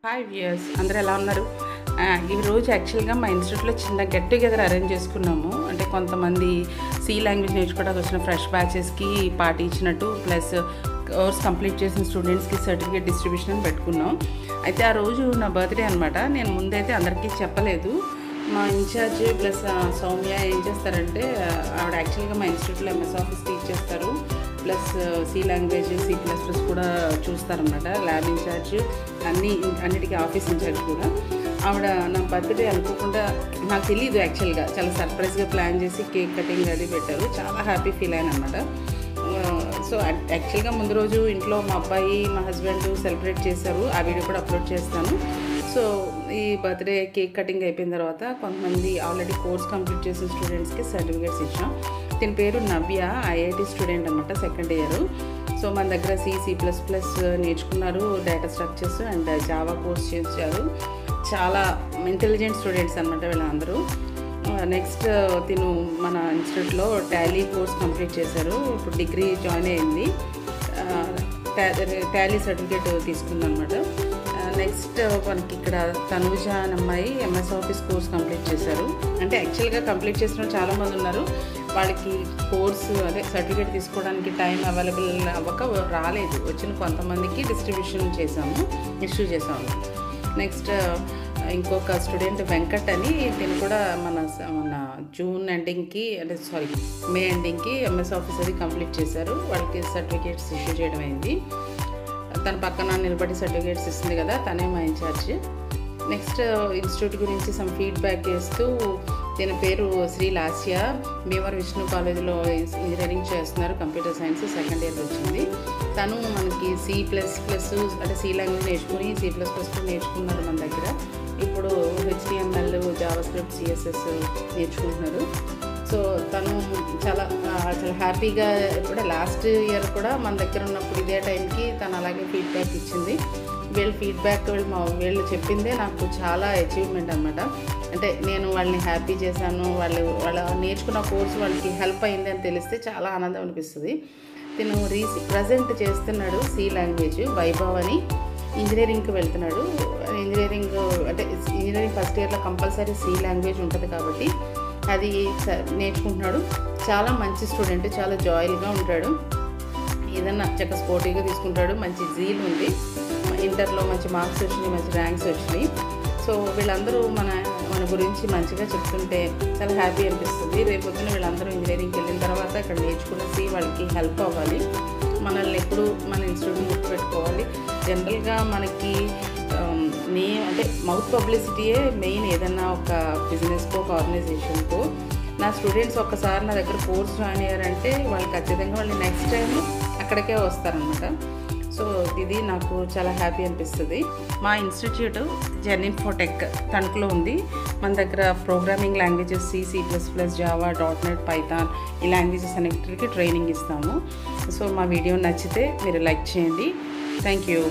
Hi viewers, అందరూ ఎలా ఉన్నారు? ఈరోజు యాక్చువల్గా మా ఇన్స్టిట్యూట్లో చిన్న గెట్ టుగెదర్ అరేంజ్ చేసుకున్నాము. అంటే కొంతమంది సి లాంగ్వేజ్ నేర్చుకోవడానికి వచ్చిన ఫ్రెష్ బ్యాచెస్కి పార్టీ ఇచ్చినట్టు, ప్లస్ కోర్స్ కంప్లీట్ చేసిన స్టూడెంట్స్కి సర్టిఫికేట్ డిస్ట్రిబ్యూషన్ అని పెట్టుకున్నాం. అయితే ఆ రోజు నా బర్త్డే అనమాట. నేను ముందైతే అందరికీ చెప్పలేదు. మా ఇన్ఛార్జ్ ప్లస్ సౌమ్య ఏం చేస్తారంటే, ఆవిడ యాక్చువల్గా మా ఇన్స్టిట్యూట్లో ఎంఎస్ ఆఫీస్ టీచ్ చేస్తారు, ప్లస్ సి లాంగ్వేజ్ C++ కూడా చూస్తారన్నమాట. ల్యాబ్ ఇన్ఛార్జ్ అన్నిటికీ ఆఫీస్ ఇన్ఛార్జ్ కూడా. ఆవిడ నా బర్త్డే అనుకోకుండా, నాకు తెలియదు యాక్చువల్గా, చాలా సర్ప్రైజ్గా ప్లాన్ చేసి కేక్ కటింగ్ అది పెట్టారు. చాలా హ్యాపీ ఫీల్ అయ్యాను అనమాట. సో యాక్చువల్గా ముందు రోజు ఇంట్లో మా అబ్బాయి మా హస్బెండ్ సెలబ్రేట్ చేశారు. ఆ వీడియో కూడా అప్లోడ్ చేస్తాను. సో ఈ బర్త్డే కేక్ కటింగ్ అయిపోయిన తర్వాత కొంతమంది ఆల్రెడీ కోర్స్ కంప్లీట్ చేసిన స్టూడెంట్స్కి సర్టిఫికేట్స్ ఇచ్చాం. దీని పేరు నవ్య, ఐఐటి స్టూడెంట్ అనమాట, సెకండ్ ఇయర్. సో మన దగ్గర C++ నేర్చుకున్నారు, data structures and Java course చేశారు. చాలా ఇంటెలిజెంట్ స్టూడెంట్స్ అనమాట వీళ్ళందరూ. నెక్స్ట్ తిను మన ఇన్స్టిట్యూట్లో టాలీ కోర్స్ కంప్లీట్ చేశారు. ఇప్పుడు డిగ్రీ జాయిన్ అయింది, టాలీ సర్టిఫికేట్ తీసుకుందనమాట. నెక్స్ట్ మనకి ఇక్కడ తనుజ అనే అమ్మాయి ఎంఎస్ ఆఫీస్ కోర్స్ కంప్లీట్ చేశారు. అంటే యాక్చువల్గా కంప్లీట్ చేసిన చాలామంది ఉన్నారు, వాళ్ళకి కోర్సు అదే సర్టిఫికేట్ తీసుకోవడానికి టైం అవైలబుల్ అవ్వక రాలేదు. వచ్చిన కొంతమందికి డిస్ట్రిబ్యూషన్ ఇష్యూ చేసాము. నెక్స్ట్ ఇంకొక స్టూడెంట్ వెంకట్ అని, దీన్ని కూడా మన జూన్ ఎండింగ్కి మే ఎండింగ్కి ఎంఎస్ ఆఫీస్ అది కంప్లీట్ చేశారు. వాళ్ళకి సర్టిఫికేట్స్ ఇష్యూ చేయడం అయింది. తన పక్కన నిలబడి సర్టిఫికేట్స్ ఇస్తుంది కదా, తనే మా ఇన్ఛార్జ్. నెక్స్ట్ ఇన్స్టిట్యూట్ గురించి సమ్ ఫీడ్బ్యాక్ చేస్తూ, దీని పేరు శ్రీ లాస్య, భీమవరం విష్ణు కాలేజీలో ఇంజనీరింగ్ చేస్తున్నారు, కంప్యూటర్ సైన్స్, సెకండ్ ఇయర్ వచ్చింది. తను మనకి C++ అంటే సి లాంగ్వేజ్ నేర్చుకుని C++ నేర్చుకున్నారు మన దగ్గర. ఇప్పుడు HTML, జావాస్క్రిప్ట్, CSS నేర్చుకుంటున్నారు. సో తను చాలా హ్యాపీగా, ఇప్పుడు లాస్ట్ ఇయర్ కూడా మన దగ్గర ఉన్నప్పుడు ఇదే టైంకి తను అలాగే ఫీడ్బ్యాక్ ఇచ్చింది. వీళ్ళు చెప్పిందే నాకు చాలా అచీవ్మెంట్ అనమాట. అంటే నేను వాళ్ళని హ్యాపీ చేశాను, వాళ్ళ నేర్చుకున్న కోర్సు వాళ్ళకి హెల్ప్ అయింది అని తెలిస్తే చాలా ఆనందం అనిపిస్తుంది. తిను ప్రజెంట్ చేస్తున్నాడు సి లాంగ్వేజ్, వైభవ్ అని, ఇంజనీరింగ్కి వెళ్తున్నాడు. ఇంజనీరింగ్ ఫస్ట్ ఇయర్లో కంపల్సరీ సి లాంగ్వేజ్ ఉంటుంది కాబట్టి అది నేర్చుకుంటున్నాడు. చాలా మంచి స్టూడెంట్, చాలా జాయిల్గా ఉంటాడు, ఏదన్నా చక్కగా స్పోర్టివ్గా తీసుకుంటాడు, మంచి జీల్ ఉంది. ఇంటర్లో మంచి మార్క్స్ వచ్చినాయి, మంచి ర్యాంక్స్ వచ్చినాయి. సో వీళ్ళందరూ మన గురించి మంచిగా చెప్తుంటే చాలా హ్యాపీ అనిపిస్తుంది. రేపొద్దున వీళ్ళందరూ ఇంజనీరింగ్కి వెళ్ళిన తర్వాత ఇక్కడ నేర్చుకునేసి వాళ్ళకి హెల్ప్ అవ్వాలి. మనల్ని ఎప్పుడు మన ఇన్స్టిట్యూట్ని గుర్తుపెట్టుకోవాలి. జనరల్గా మనకి అంటే మౌత్ పబ్లిసిటీయే మెయిన్, ఏదన్నా ఒక బిజినెస్కో ఒక ఆర్గనైజేషన్కో. నా స్టూడెంట్స్ ఒక్కసారి నా దగ్గర కోర్స్ జాయిన్ అయ్యారంటే వాళ్ళు ఖచ్చితంగా వాళ్ళు నెక్స్ట్ టైం అక్కడికే వస్తారనమాట. సో ఇది నాకు చాలా హ్యాపీ అనిపిస్తుంది. మా ఇన్స్టిట్యూట్ జెన్ఇన్ఫోటెక్ తణుకులో ఉంది. మన దగ్గర programming languages C++, Java, .NET, Python ఈ లాంగ్వేజెస్ అన్నిటికీ ట్రైనింగ్ ఇస్తాము. సో మా వీడియో నచ్చితే మీరు లైక్ చేయండి. Thank you.